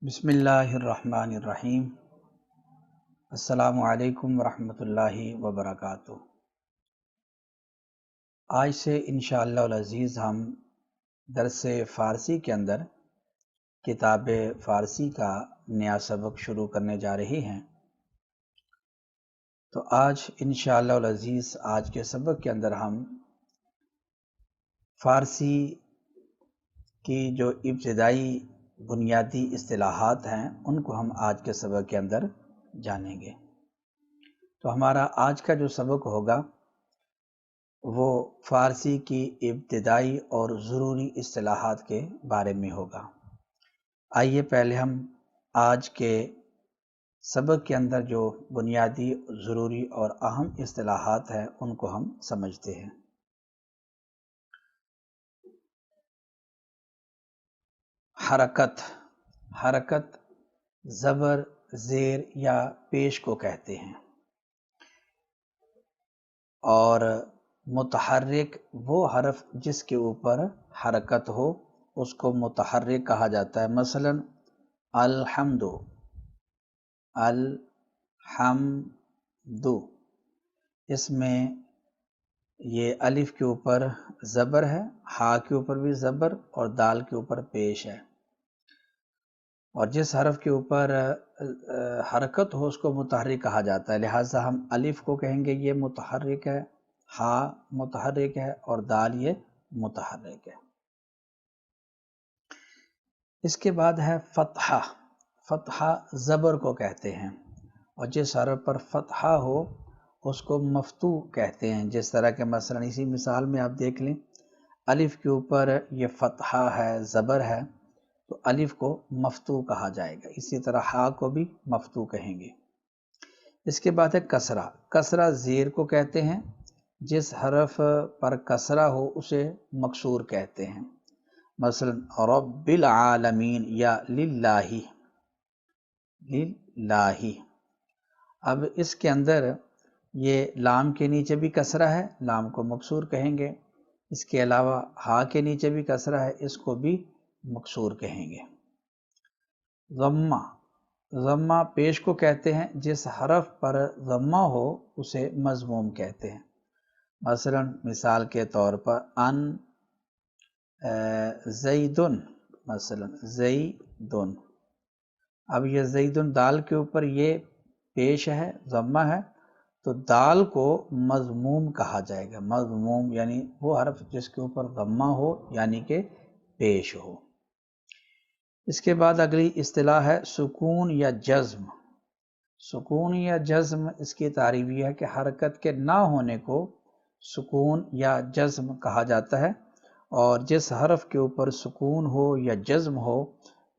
بسم اللہ الرحمن الرحیم۔ السلام علیکم ورحمۃ اللہ وبرکاتہ۔ آج سے انشاءاللہ العزیز ہم درس فارسی کے اندر کتاب فارسی کا نیا سبق شروع کرنے جا رہے ہیں۔ تو آج انشاءاللہ العزیز آج کے سبق کے اندر ہم فارسی کی جو ابتدائی بنیادی اصطلاحات ہیں ان کو ہم آج کے سبق کے اندر جانیں گے۔ تو ہمارا آج کا جو سبق ہوگا وہ فارسی کی ابتدائی اور ضروری اصطلاحات کے بارے میں ہوگا۔ آئیے پہلے ہم آج کے سبق کے اندر جو بنیادی ضروری اور اہم اصطلاحات ہیں ان کو ہم سمجھتے ہیں۔ حرکت زبر، زیر یا پیش کو کہتے ہیں، اور متحرک وہ حرف جس کے اوپر حرکت ہو اس کو متحرک کہا جاتا ہے۔ مثلا الحمد، اس میں یہ الف کے اوپر زبر ہے، ہا کے اوپر بھی زبر اور دال کے اوپر پیش ہے، اور جس حرف کے اوپر حرکت ہو اس کو متحرک کہا جاتا ہے۔ لہٰذا ہم الف کو کہیں گے یہ متحرک ہے، ہا متحرک ہے اور دال یہ متحرک ہے۔ اس کے بعد ہے فتحہ زبر کو کہتے ہیں، اور جس حرف پر فتحہ ہو اس کو مفتوح کہتے ہیں۔ جس طرح کہ مثلا اسی مثال میں آپ دیکھ لیں، الف کے اوپر یہ فتحہ ہے، زبر ہے، تو الف کو مفتوح کہا جائے گا۔ اسی طرح ہا کو بھی مفتوح کہیں گے۔ اس کے بعد ہے کسرہ زیر کو کہتے ہیں، جس حرف پر کسرہ ہو اسے مکسور کہتے ہیں۔ مثلا رب العالمین یا للہ۔ اب اس کے اندر یہ لام کے نیچے بھی کسرہ ہے، لام کو مکسور کہیں گے۔ اس کے علاوہ ہا کے نیچے بھی کسرہ ہے، اس کو بھی مکسور کہیں گے۔ ضمہ پیش کو کہتے ہیں، جس حرف پر ضمہ ہو اسے مضموم کہتے ہیں۔ مثلا مثال کے طور پر ان زیدن، مثلا زیدن، اب یہ زیدن دال کے اوپر یہ پیش ہے، ضمہ ہے، تو دال کو مضموم کہا جائے گا۔ مضموم یعنی وہ حرف جس کے اوپر ضمہ ہو یعنی کہ پیش ہو۔ اس کے بعد اگلی اصطلاح ہے سکون یا جزم۔ سکون یا جزم، اس کی تعریف یہ ہے کہ حرکت کے نہ ہونے کو سکون یا جزم کہا جاتا ہے، اور جس حرف کے اوپر سکون ہو یا جزم ہو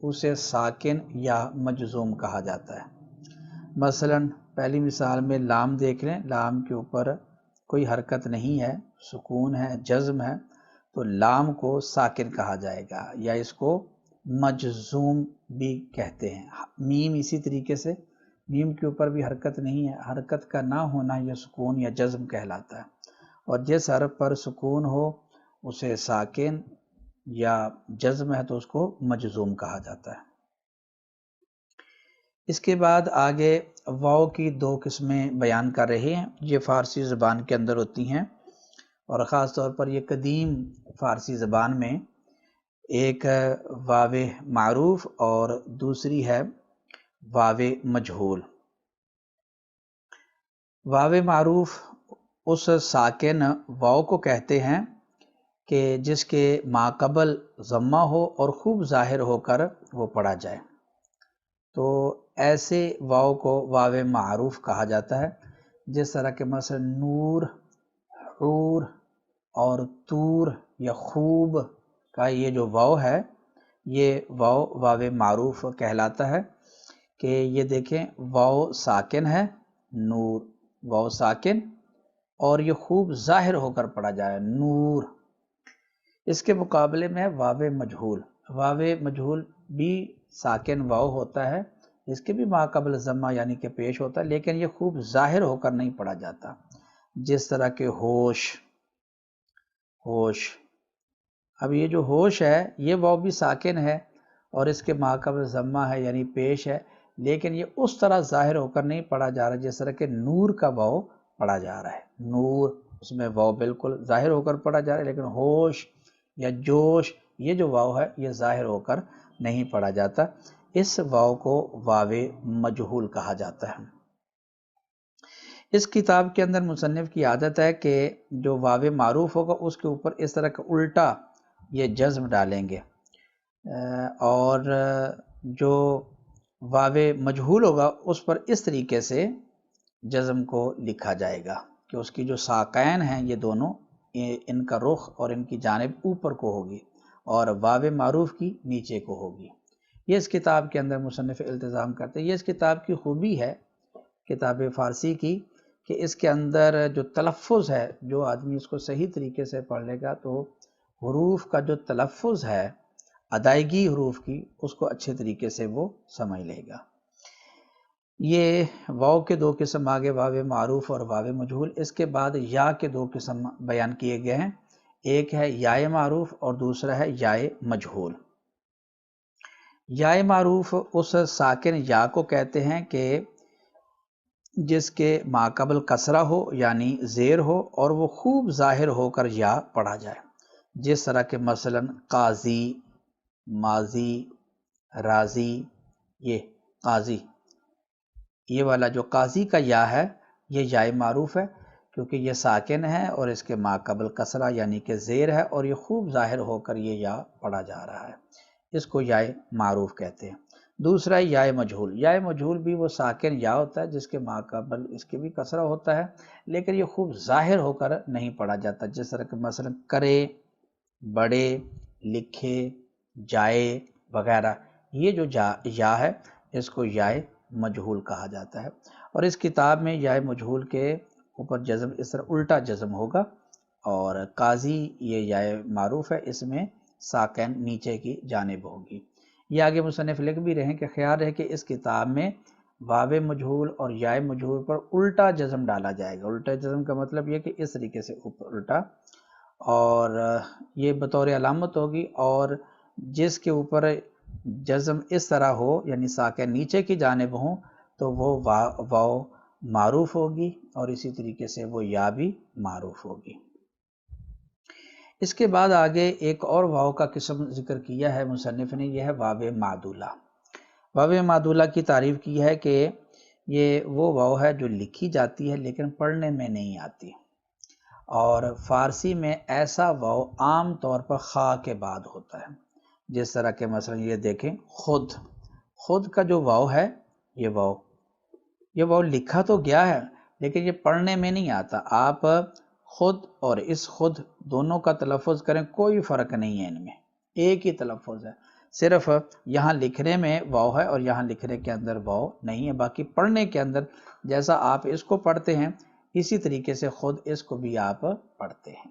اسے ساکن یا مجزوم کہا جاتا ہے۔ مثلا پہلی مثال میں لام دیکھ لیں، لام کے اوپر کوئی حرکت نہیں ہے، سکون ہے، جزم ہے، تو لام کو ساکن کہا جائے گا، یا اس کو مجزوم بھی کہتے ہیں۔ میم اسی طریقے سے، میم کے اوپر بھی حرکت نہیں ہے، حرکت کا نہ ہونا یہ سکون یا جزم کہلاتا ہے، اور جس حرف پر سکون ہو اسے ساکن یا جزم ہے تو اس کو مجزوم کہا جاتا ہے۔ اس کے بعد آگے واو کی دو قسمیں بیان کر رہے ہیں، یہ فارسی زبان کے اندر ہوتی ہیں، اور خاص طور پر یہ قدیم فارسی زبان میں ایک واو معروف اور دوسری ہے واو مجہول۔ واو معروف اس ساکن واو کو کہتے ہیں کہ جس کے ماقبل ضمہ ہو اور خوب ظاہر ہو کر وہ پڑھا جائے، تو ایسے واو کو واو معروف کہا جاتا ہے۔ جس طرح کہ مثلا نور، حور اور طور یا خوب کا یہ جو واو ہے، یہ واو معروف کہلاتا ہے کہ یہ دیکھیں واو ساکن ہے، نور واو ساکن، اور یہ خوب ظاہر ہو کر پڑھا جائے نور۔ اس کے مقابلے میں واو مجہول، واو مجہول بھی ساکن واو ہوتا ہے، اس کے بھی ماقبل ضمہ یعنی کہ پیش ہوتا ہے، لیکن یہ خوب ظاہر ہو کر نہیں پڑھا جاتا۔ جس طرح کہ ہوش، اب یہ جو ہوش ہے یہ واو بھی ساکن ہے، اور اس کے ماقبل ضمہ ہے یعنی پیش ہے، لیکن یہ اس طرح ظاہر ہو کر نہیں پڑھا جا رہا جس طرح کہ نور کا واو پڑھا جا رہا ہے۔ نور اس میں واو بالکل ظاہر ہو کر پڑھا جا رہا ہے، لیکن ہوش یا جوش یہ جو واو ہے یہ ظاہر ہو کر نہیں پڑھا جاتا۔ اس واو کو واو مجہول کہا جاتا ہے۔ اس کتاب کے اندر مصنف کی عادت ہے کہ جو واو معروف ہوگا اس کے اوپر اس طرح کا الٹا یہ جزم ڈالیں گے، اور جو واو مجہول ہوگا اس پر اس طریقے سے جزم کو لکھا جائے گا کہ اس کی جو ساقین ہیں یہ دونوں، ان کا رخ اور ان کی جانب اوپر کو ہوگی اور واو معروف کی نیچے کو ہوگی۔ یہ اس کتاب کے اندر مصنف التزام کرتے ہیں۔ یہ اس کتاب کی خوبی ہے کتاب فارسی کی کہ اس کے اندر جو تلفظ ہے، جو آدمی اس کو صحیح طریقے سے پڑھ لے گا تو حروف کا جو تلفظ ہے، ادائیگی حروف کی، اس کو اچھے طریقے سے وہ سمجھ لے گا۔ یہ واو کے دو قسم آگے، واو معروف اور واو مجہول۔ اس کے بعد یا کے دو قسم بیان کیے گئے ہیں، ایک ہے یائے معروف اور دوسرا ہے یائے مجہول۔ یائے معروف اس ساکن یا کو کہتے ہیں کہ جس کے ماقبل کسرہ ہو یعنی زیر ہو اور وہ خوب ظاہر ہو کر یا پڑھا جائے، جس طرح کہ مثلا قاضی، ماضی، راضی۔ یہ قاضی، یہ والا جو قاضی کا یا ہے یہ یائے معروف ہے کیونکہ یہ ساکن ہے اور اس کے ماقبل کسرہ یعنی کہ زیر ہے اور یہ خوب ظاہر ہو کر یہ یا پڑھا جا رہا ہے، اس کو یائے معروف کہتے ہیں۔ دوسرا ہے یائے مجہول۔ یائے مجہول بھی وہ ساکن یا ہوتا ہے جس کے ماقبل اس کے بھی کسرہ ہوتا ہے، لیکن یہ خوب ظاہر ہو کر نہیں پڑھا جاتا، جس طرح کہ مثلا کرے، بڑے، لکھے، جائے وغیرہ۔ یہ جو یا ہے اس کو یائے مجہول کہا جاتا ہے، اور اس کتاب میں یائے مجہول کے اوپر جزم اس طرح الٹا جزم ہوگا، اور قاضی یہ یائے معروف ہے، اس میں ساکن نیچے کی جانب ہوگی۔ یہ آگے مصنف لکھ بھی رہے ہیں کہ خیال ہے کہ اس کتاب میں واو مجہول اور یائے مجہول پر الٹا جزم ڈالا جائے گا۔ الٹا جزم کا مطلب یہ کہ اس طریقے سے اوپر الٹا، اور یہ بطور علامت ہوگی، اور جس کے اوپر جزم اس طرح ہو یعنی ساکن نیچے کی جانب ہوں تو وہ واو معروف ہوگی، اور اسی طریقے سے وہ یا بھی معروف ہوگی۔ اس کے بعد آگے ایک اور واو کا قسم ذکر کیا ہے مصنف نے، یہ ہے واو معدولہ۔ واو معدولہ کی تعریف کی ہے کہ یہ وہ واو ہے جو لکھی جاتی ہے لیکن پڑھنے میں نہیں آتی، اور فارسی میں ایسا واو عام طور پر خا کے بعد ہوتا ہے، جس طرح کہ مثلا یہ دیکھیں خود۔ خود کا جو واو ہے یہ واو لکھا تو گیا ہے لیکن یہ پڑھنے میں نہیں آتا۔ آپ خود اور اس خود دونوں کا تلفظ کریں، کوئی فرق نہیں ہے، ان میں ایک ہی تلفظ ہے، صرف یہاں لکھنے میں واو ہے اور یہاں لکھنے کے اندر واو نہیں ہے، باقی پڑھنے کے اندر جیسا آپ اس کو پڑھتے ہیں اسی طریقے سے خود اس کو بھی آپ پڑھتے ہیں۔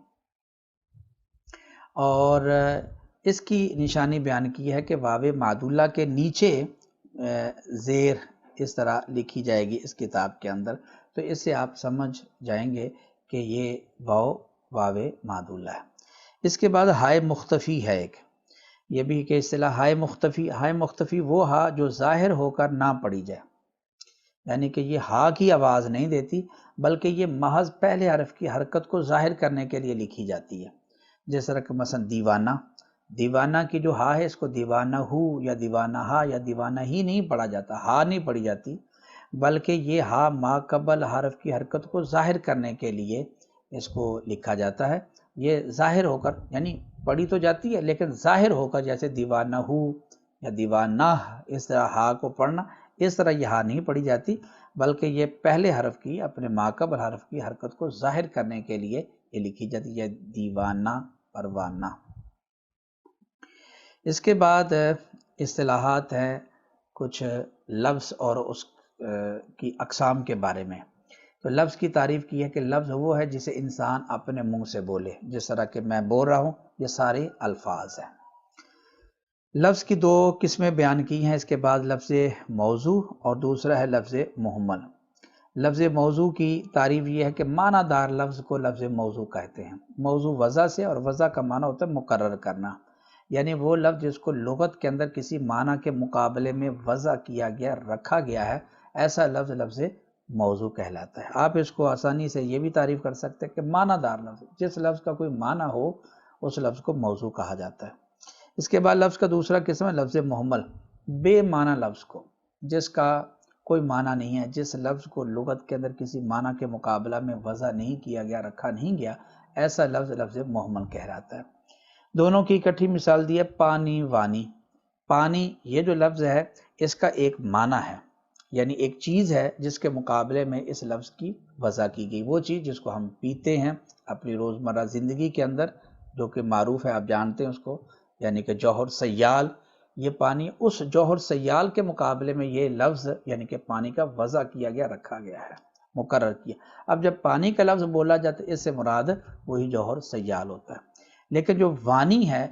اور اس کی نشانی بیان کی ہے کہ واو معدولہ کے نیچے زیر اس طرح لکھی جائے گی اس کتاب کے اندر، تو اس سے آپ سمجھ جائیں گے کہ یہ واو معدولہ ہے۔ اس کے بعد ہائے مختفی ہے ایک، یہ بھی کہ اصطلاح ہائے مختفی۔ ہائے مختفی وہ ہا جو ظاہر ہو کر نہ پڑھی جائے، یعنی کہ یہ ہا کی آواز نہیں دیتی بلکہ یہ محض پہلے حرف کی حرکت کو ظاہر کرنے کے لیے لکھی جاتی ہے، جس طرح کہ مثلا دیوانہ۔ دیوانہ کی جو ہا ہے اس کو دیوانہ ہو یا دیوانہ ہا یا دیوانہ ہی نہیں پڑھا جاتا، ہا نہیں پڑھی جاتی، بلکہ یہ ہا ما قبل حرف کی حرکت کو ظاہر کرنے کے لیے اس کو لکھا جاتا ہے۔ یہ ظاہر ہو کر یعنی پڑھی تو جاتی ہے لیکن ظاہر ہو کر، جیسے دیوانہ ہو یا دیوانہ اس طرح ہا کو پڑھنا، اس طرح یہ ہا نہیں پڑھی جاتی بلکہ یہ پہلے حرف کی، اپنے ما قبل حرف کی حرکت کو ظاہر کرنے کے لیے یہ لکھی جاتی ہے، دیوانہ، پروانہ۔ اس کے بعد اصطلاحات ہیں کچھ لفظ اور اس کی اقسام کے بارے میں۔ تو لفظ کی تعریف کی ہے کہ لفظ وہ ہے جسے انسان اپنے منہ سے بولے، جس طرح کہ میں بول رہا ہوں، یہ سارے الفاظ ہیں۔ لفظ کی دو قسمیں بیان کی ہیں اس کے بعد، لفظ موضوع اور دوسرا ہے لفظ مہمل۔ لفظ موضوع کی تعریف یہ ہے کہ معنی دار لفظ کو لفظ موضوع کہتے ہیں۔ موضوع وضع سے، اور وضع کا معنی ہوتا ہے مقرر کرنا، یعنی وہ لفظ جس کو لغت کے اندر کسی معنی کے مقابلے میں وضع کیا گیا، رکھا گیا ہے، ایسا لفظ لفظ موضوع کہلاتا ہے۔ آپ اس کو آسانی سے یہ بھی تعریف کر سکتے ہیں کہ معنی دار لفظ، جس لفظ کا کوئی معنی ہو اس لفظ کو موضوع کہا جاتا ہے۔ اس کے بعد لفظ کا دوسرا قسم ہے لفظ مہمل، بے معنی لفظ کو، جس کا کوئی معنی نہیں ہے، جس لفظ کو لغت کے اندر کسی معنی کے مقابلہ میں وضع نہیں کیا گیا، رکھا نہیں گیا، ایسا لفظ لفظ مہمل کہلاتا ہے۔ دونوں کی اکٹھی مثال دی ہے پانی وانی۔ پانی یہ جو لفظ ہے اس کا ایک معنی ہے، یعنی ایک چیز ہے جس کے مقابلے میں اس لفظ کی وضع کی گئی، وہ چیز جس کو ہم پیتے ہیں اپنی روزمرہ زندگی کے اندر، جو کہ معروف ہے، آپ جانتے ہیں اس کو، یعنی کہ جوہر سیال، یہ پانی، اس جوہر سیال کے مقابلے میں یہ لفظ یعنی کہ پانی کا وضع کیا گیا، رکھا گیا ہے، مقرر کیا۔ اب جب پانی کا لفظ بولا جاتا ہے اس سے مراد وہی جوہر سیال ہوتا ہے، لیکن جو وانی ہے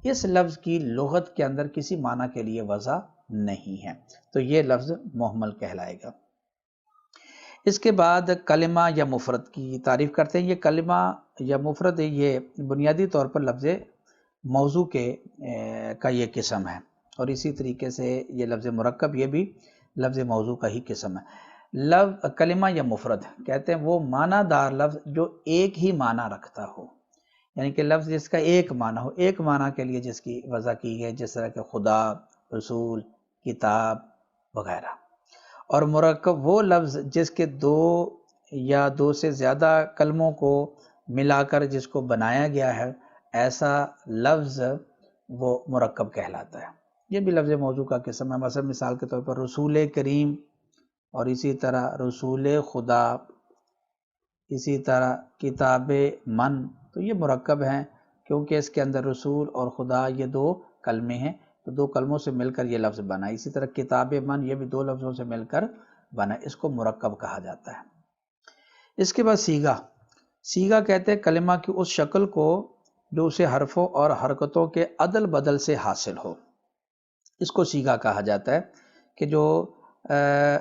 اس لفظ کی لغت کے اندر کسی معنی کے لیے وضع نہیں ہے، تو یہ لفظ محمل کہلائے گا۔ اس کے بعد کلمہ یا مفرد کی تعریف کرتے ہیں۔ یہ کلمہ یا مفرد یہ بنیادی طور پر لفظ موضوع کا یہ قسم ہے، اور اسی طریقے سے یہ لفظ مرکب یہ بھی لفظ موضوع کا ہی قسم ہے۔ کلمہ یا مفرد کہتے ہیں وہ معنی دار لفظ جو ایک ہی معنی رکھتا ہو، یعنی کہ لفظ جس کا ایک معنی ہو، ایک معنی کے لیے جس کی وضع کی گئی، جس طرح کہ خدا، رسول، کتاب وغیرہ۔ اور مرکب وہ لفظ جس کے دو یا دو سے زیادہ کلموں کو ملا کر جس کو بنایا گیا ہے، ایسا لفظ وہ مرکب کہلاتا ہے۔ یہ بھی لفظ موضوع کا قسم ہے۔ مثلا مثال کے طور پر رسول کریم، اور اسی طرح رسول خدا، اسی طرح کتاب من، تو یہ مرکب ہیں کیونکہ اس کے اندر رسول اور خدا یہ دو کلمے ہیں، تو دو کلموں سے مل کر یہ لفظ بنا۔ اسی طرح کتاب من یہ بھی دو لفظوں سے مل کر بنا، اس کو مرکب کہا جاتا ہے۔ اس کے بعد سیغہ۔ سیغہ کہتے ہیں کلمہ کی اس شکل کو جو اسے حرفوں اور حرکتوں کے عدل بدل سے حاصل ہو، اس کو سیغہ کہا جاتا ہے، کہ جو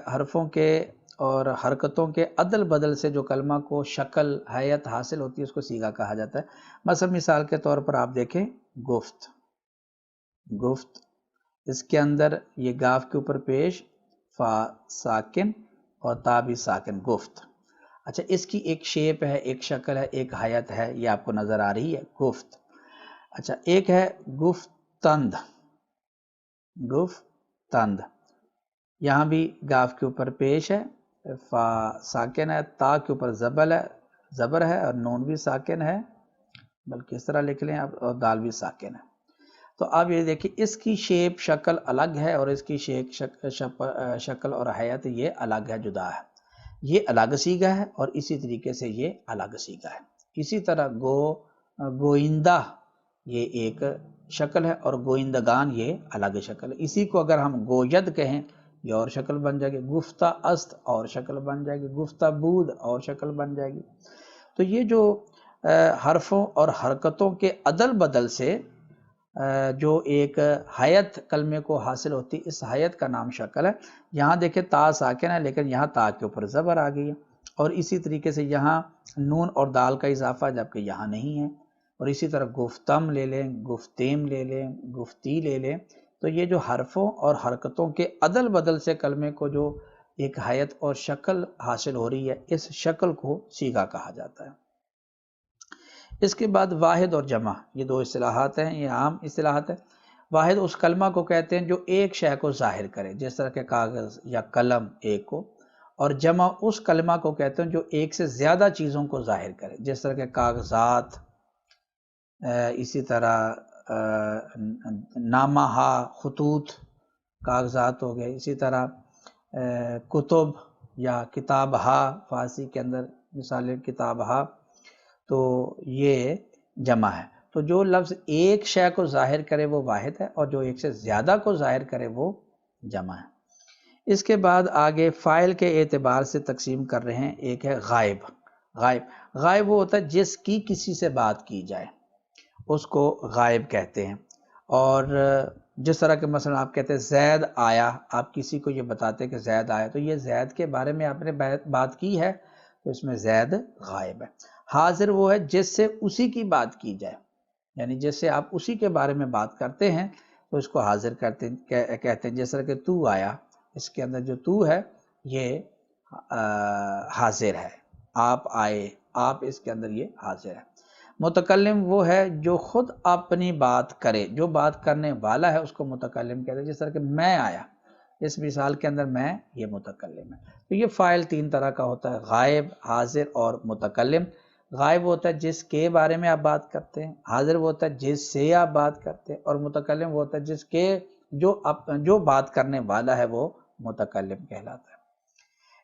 حرفوں کے اور حرکتوں کے عدل بدل سے جو کلمہ کو شکل حیت حاصل ہوتی ہے اس کو سیغہ کہا جاتا ہے۔ مثلا مثال کے طور پر آپ دیکھیں گفت، گفت، اس کے اندر یہ گاف کے اوپر پیش فا ساکن اور تا بھی ساکن، گفت۔ اچھا، اس کی ایک شیپ ہے، ایک شکل ہے، ایک حیت ہے، یہ آپ کو نظر آ رہی ہے، گفت۔ اچھا، ایک ہے گفتند، گفتند، یہاں بھی گاف کے اوپر پیش ہے، فا ساکن ہے، تا کے اوپر زبر ہے اور نون بھی ساکن ہے، بلکہ اس طرح لکھ لیں آپ، اور دال بھی ساکن ہے۔ تو آپ یہ دیکھیں اس کی شیپ شکل الگ ہے، اور اس کی شکل اور حیت یہ الگ ہے، جدا ہے، یہ الگ سیغہ ہے، اور اسی طریقے سے یہ الگ سیغہ ہے۔ اسی طرح گوئندہ یہ ایک شکل ہے، اور گوئندگان یہ الگ شکل ہے۔ اسی کو اگر ہم گوید کہیں یہ اور شکل بن جائے گی، گفتہ است اور شکل بن جائے گی، گفتہ بود اور شکل بن جائے گی۔ تو یہ جو حرفوں اور حرکتوں کے عدل بدل سے جو ایک حیت کلمے کو حاصل ہوتی، اس حیت کا نام شکل ہے۔ یہاں دیکھیں تا ساکن ہے، لیکن یہاں تا کے اوپر زبر آ گئی ہے، اور اسی طریقے سے یہاں نون اور دال کا اضافہ جبکہ یہاں نہیں ہے، اور اسی طرح گفتم لے لیں، گفتیم لے لیں، گفتی لے لیں۔ تو یہ جو حرفوں اور حرکتوں کے عدل بدل سے کلمے کو جو ایک حیت اور شکل حاصل ہو رہی ہے، اس شکل کو سیغہ کہا جاتا ہے۔ اس کے بعد واحد اور جمع، یہ دو اصطلاحات ہیں، یہ عام اصطلاحات ہیں۔ واحد اس کلمہ کو کہتے ہیں جو ایک شے کو ظاہر کرے، جس طرح کہ کاغذ یا قلم ایک کو، اور جمع اس کلمہ کو کہتے ہیں جو ایک سے زیادہ چیزوں کو ظاہر کرے، جس طرح کہ کاغذات، اسی طرح نامہ ہا، خطوط، کاغذات ہو گئے، اسی طرح کتب یا کتاب ہا، فارسی کے اندر مثالیں کتاب ہا، تو یہ جمع ہے۔ تو جو لفظ ایک شے کو ظاہر کرے وہ واحد ہے، اور جو ایک سے زیادہ کو ظاہر کرے وہ جمع ہے۔ اس کے بعد آگے فاعل کے اعتبار سے تقسیم کر رہے ہیں۔ ایک ہے غائب۔ غائب وہ ہوتا ہے جس کی کسی سے بات کی جائے، اس کو غائب کہتے ہیں۔ اور جس طرح کہ مثلا آپ کہتے ہیں زید آیا، آپ کسی کو یہ بتاتے ہیں کہ زید آیا، تو یہ زید کے بارے میں آپ نے بات کی ہے، تو اس میں زید غائب ہے۔ حاضر وہ ہے جس سے اسی کی بات کی جائے، یعنی جیسے آپ اسی کے بارے میں بات کرتے ہیں تو اس کو حاضر کہتے ہیں. جس طرح کہ تو آیا، اس کے اندر جو تو ہے یہ حاضر ہے. آپ آئے، آپ اس کے اندر یہ حاضر ہے. متکلم وہ ہے جو خود اپنی بات کرے، جو بات کرنے والا ہے اس کو متکلم کہتے ہیں. جس طرح کہ میں آیا، اس مثال کے اندر میں، یہ متکلم ہے. تو یہ فاعل 3 طرح کا ہوتا ہے: غائب، حاضر اور متکلم. غائب ہوتا ہے جس کے بارے میں آپ بات کرتے ہیں، حاضر وہ ہوتا ہے جس سے آپ بات کرتے ہیں، اور متکلم وہ ہوتا ہے جس کے جو بات کرنے والا ہے وہ متکلم کہلاتا ہے.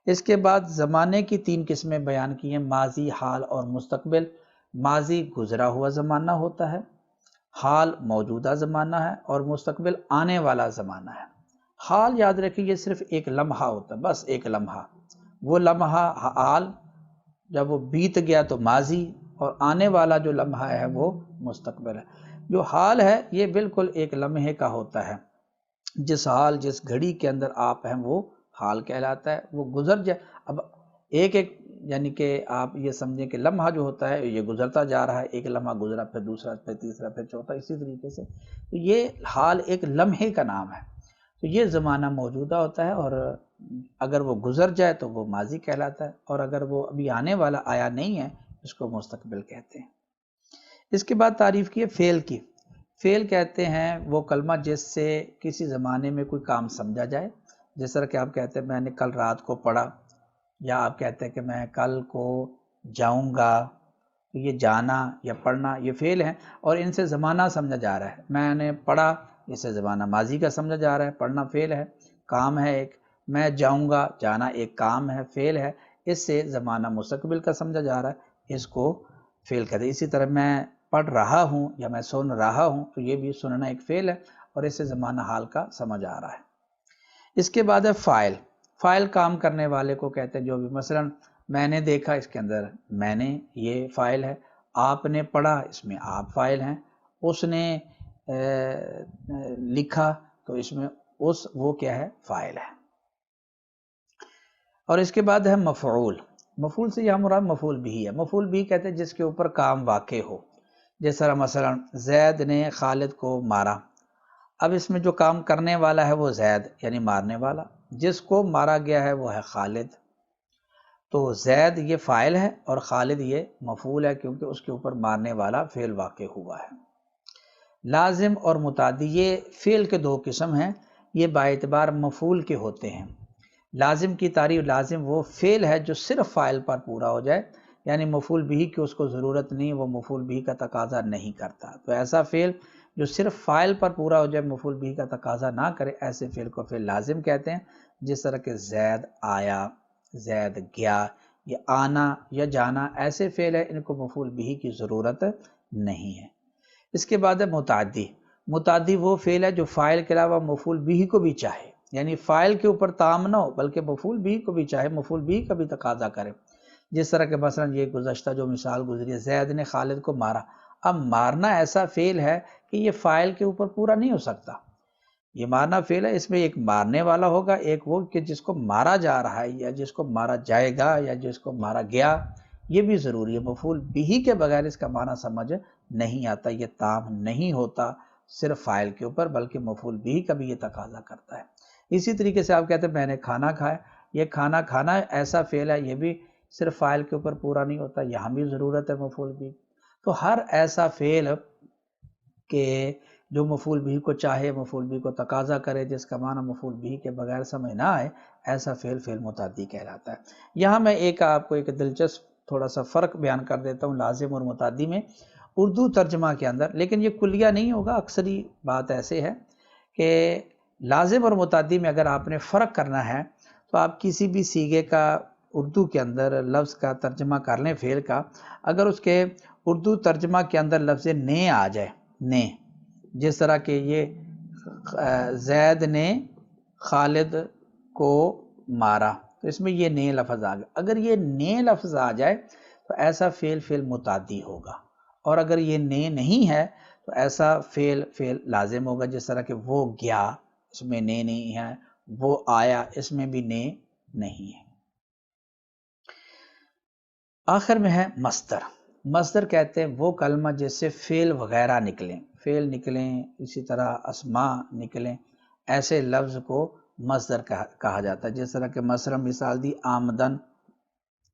اس کے بعد زمانے کی 3 قسمیں بیان کی ہیں: ماضی، حال اور مستقبل. ماضی گزرا ہوا زمانہ ہوتا ہے، حال موجودہ زمانہ ہے، اور مستقبل آنے والا زمانہ ہے. حال یاد رکھیں یہ صرف ایک لمحہ ہوتا ہے، بس ایک لمحہ. وہ لمحہ حال جب وہ بیت گیا تو ماضی، اور آنے والا جو لمحہ ہے وہ مستقبل ہے. جو حال ہے یہ بالکل ایک لمحے کا ہوتا ہے. جس حال، جس گھڑی کے اندر آپ ہیں وہ حال کہلاتا ہے. وہ گزر جائے، اب ایک یعنی کہ آپ یہ سمجھیں کہ لمحہ جو ہوتا ہے یہ گزرتا جا رہا ہے، ایک لمحہ گزرا، پھر دوسرا، پھر تیسرا، پھر چوتھا، اسی طریقے سے. تو یہ حال ایک لمحے کا نام ہے. تو یہ زمانہ موجودہ ہوتا ہے، اور اگر وہ گزر جائے تو وہ ماضی کہلاتا ہے، اور اگر وہ ابھی آنے والا آیا نہیں ہے اس کو مستقبل کہتے ہیں. اس کے بعد تعریف کی ہے فعل کی. فعل کہتے ہیں وہ کلمہ جس سے کسی زمانے میں کوئی کام سمجھا جائے. جس طرح کہ آپ کہتے ہیں میں نے کل رات کو پڑھا، یا آپ کہتے ہیں کہ میں کل کو جاؤں گا. یہ جانا یا پڑھنا یہ فعل ہیں، اور ان سے زمانہ سمجھا جا رہا ہے. میں نے پڑھا، اس سے زمانہ ماضی کا سمجھا جا رہا ہے. پڑھنا فعل ہے، کام ہے ایک. میں جاؤں گا، جانا ایک کام ہے، فعل ہے. اس سے زمانہ مستقبل کا سمجھا جا رہا ہے، اس کو فعل کہتے ہیں. اسی طرح میں پڑھ رہا ہوں یا میں سن رہا ہوں، تو یہ بھی سننا ایک فعل ہے، اور اس سے زمانہ حال کا سمجھ آ رہا ہے. اس کے بعد ہے فاعل. فاعل کام کرنے والے کو کہتے ہیں. جو بھی مثلا میں نے دیکھا، اس کے اندر میں نے یہ فاعل ہے. آپ نے پڑھا، اس میں آپ فاعل ہیں. اس نے لکھا، تو اس میں وہ کیا ہے؟ فاعل ہے. اور اس کے بعد ہے مفعول. مفعول سے یہاں مراد مفعول بھی ہے. مفعول بھی کہتے ہیں جس کے اوپر کام واقع ہو. جس طرح مثلا زید نے خالد کو مارا. اب اس میں جو کام کرنے والا ہے وہ زید یعنی مارنے والا، جس کو مارا گیا ہے وہ ہے خالد. تو زید یہ فاعل ہے اور خالد یہ مفعول ہے، کیونکہ اس کے اوپر مارنے والا فعل واقع ہوا ہے. لازم اور متعدی، یہ فعل کے 2 قسم ہیں. یہ باعتبار مفعول کے ہوتے ہیں. لازم کی تعریف: لازم وہ فعل ہے جو صرف فاعل پر پورا ہو جائے، یعنی مفعول بھی کی اس کو ضرورت نہیں، وہ مفعول بھی کا تقاضا نہیں کرتا. تو ایسا فعل جو صرف فاعل پر پورا ہو جائے، مفعول بھی کا تقاضا نہ کرے، ایسے فعل کو فعل لازم کہتے ہیں. جس طرح کہ زید آیا، زید گیا. یہ آنا یا جانا ایسے فعل ہے، ان کو مفعول بھی کی ضرورت نہیں ہے. اس کے بعد ہے متعدی. متعدی وہ فعل ہے جو فاعل کے علاوہ مفعول بھی کو بھی چاہے، یعنی فاعل کے اوپر تام نہ ہو بلکہ مفعول بھی کو بھی چاہے، مفعول بھی کا بھی تقاضا کرے. جس طرح کہ مثلا یہ گزشتہ جو مثال گزری ہے، زید نے خالد کو مارا. اب مارنا ایسا فعل ہے کہ یہ فاعل کے اوپر پورا نہیں ہو سکتا. یہ مارنا فعل ہے، اس میں ایک مارنے والا ہوگا، ایک وہ کہ جس کو مارا جا رہا ہے یا جس کو مارا جائے گا یا جس کو مارا گیا. یہ بھی ضروری ہے. مفعول بھی کے بغیر اس کا معنی سمجھ نہیں آتا. یہ تام نہیں ہوتا صرف فاعل کے اوپر، بلکہ مفعول بھی کا بھی یہ تقاضا کرتا ہے. اسی طریقے سے آپ کہتے ہیں میں نے کھانا کھایا. یہ کھانا کھانا ایسا فعل ہے، یہ بھی صرف فاعل کے اوپر پورا نہیں ہوتا، یہاں بھی ضرورت ہے مفعول بھی. تو ہر ایسا فعل کہ جو مفعول بھی کو چاہے، مفعول بھی کو تقاضا کرے، جس کا معنی مفعول بھی کے بغیر سمجھ نہ آئے، ایسا فعل فعل متعدی کہلاتا ہے. یہاں میں آپ کو ایک دلچسپ تھوڑا سا فرق بیان کر دیتا ہوں لازم اور متعدی میں اردو ترجمہ کے اندر، لیکن یہ کلیہ نہیں ہوگا. اکثری بات ایسے ہے کہ لازم اور متعدی میں اگر آپ نے فرق کرنا ہے تو آپ کسی بھی صیغے کا اردو کے اندر لفظ کا ترجمہ کر لیں فعل کا. اگر اس کے اردو ترجمہ کے اندر لفظ نے آ جائے، نے، جس طرح کہ یہ زید نے خالد کو مارا، تو اس میں یہ نے لفظ آ گیا. اگر یہ نے لفظ آ جائے تو ایسا فعل فعل متعدی ہوگا، اور اگر یہ نے نہیں ہے تو ایسا فعل فعل لازم ہوگا. جس طرح کہ وہ گیا، اس میں نے نہیں ہے. وہ آیا، اس میں بھی نے نہیں ہے. آخر میں ہے مصدر. مصدر کہتے ہیں وہ کلمہ جس سے فعل وغیرہ نکلیں، فعل نکلیں، اسی طرح اسماء نکلیں، ایسے لفظ کو مصدر کہا جاتا ہے۔ جس طرح کہ مثلا مثال دی آمدن،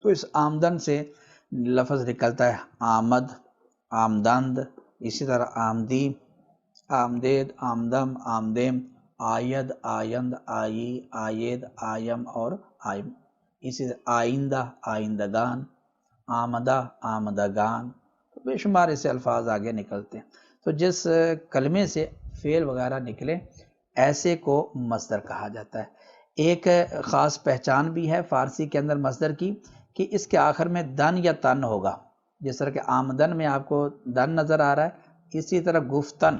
تو اس آمدن سے لفظ نکلتا ہے آمد، آمدند، اسی طرح آمدی، آمدید، آمدم، آمدیم، آید، آیند، آئی، آید، آیم اور آئم، اسی طرح آئندہ، آئندگان، آمدہ، آمدگان، تو بے شمار اسے الفاظ آگے نکلتے ہیں۔ تو جس کلمے سے فعل وغیرہ نکلے ایسے کو مصدر کہا جاتا ہے۔ ایک خاص پہچان بھی ہے فارسی کے اندر مصدر کی کہ اس کے آخر میں دن یا تن ہوگا، جس طرح کہ آمدن میں آپ کو دن نظر آ رہا ہے، اسی طرح گفتن،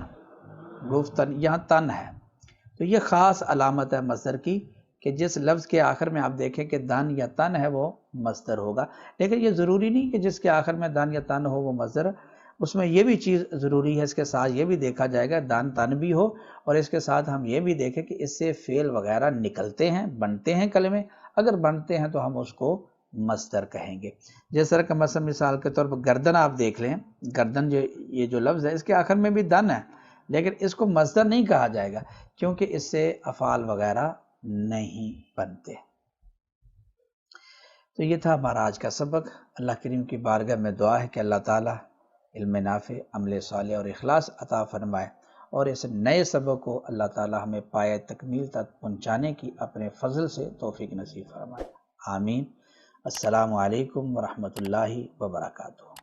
گفتن یہاں تن ہے۔ تو یہ خاص علامت ہے مصدر کی کہ جس لفظ کے آخر میں آپ دیکھیں کہ دن یا تن ہے وہ مصدر ہوگا، لیکن یہ ضروری نہیں کہ جس کے آخر میں دن یا تن ہو وہ مصدر، اس میں یہ بھی چیز ضروری ہے، اس کے ساتھ یہ بھی دیکھا جائے گا دن تن بھی ہو، اور اس کے ساتھ ہم یہ بھی دیکھیں کہ اس سے فعل وغیرہ نکلتے ہیں، بنتے ہیں کلمے، اگر بنتے ہیں تو ہم اس کو مصدر کہیں گے۔ جس طرح کہ مثلا مثال کے طور پر گردن آپ دیکھ لیں، گردن یہ جو لفظ ہے اس کے آخر میں بھی دن ہے، لیکن اس کو مصدر نہیں کہا جائے گا کیونکہ اس سے افعال وغیرہ نہیں بنتے۔ تو یہ تھا ہمارا آج کا سبق۔ اللہ کریم کی بارگاہ میں دعا ہے کہ اللہ تعالیٰ علم نافع، عمل صالح اور اخلاص عطا فرمائے، اور اس نئے سبق کو اللہ تعالیٰ ہمیں پایہ تکمیل تک پہنچانے کی اپنے فضل سے توفیق نصیب فرمائے، آمین۔ السلام علیکم ورحمۃ اللہ وبرکاتہ۔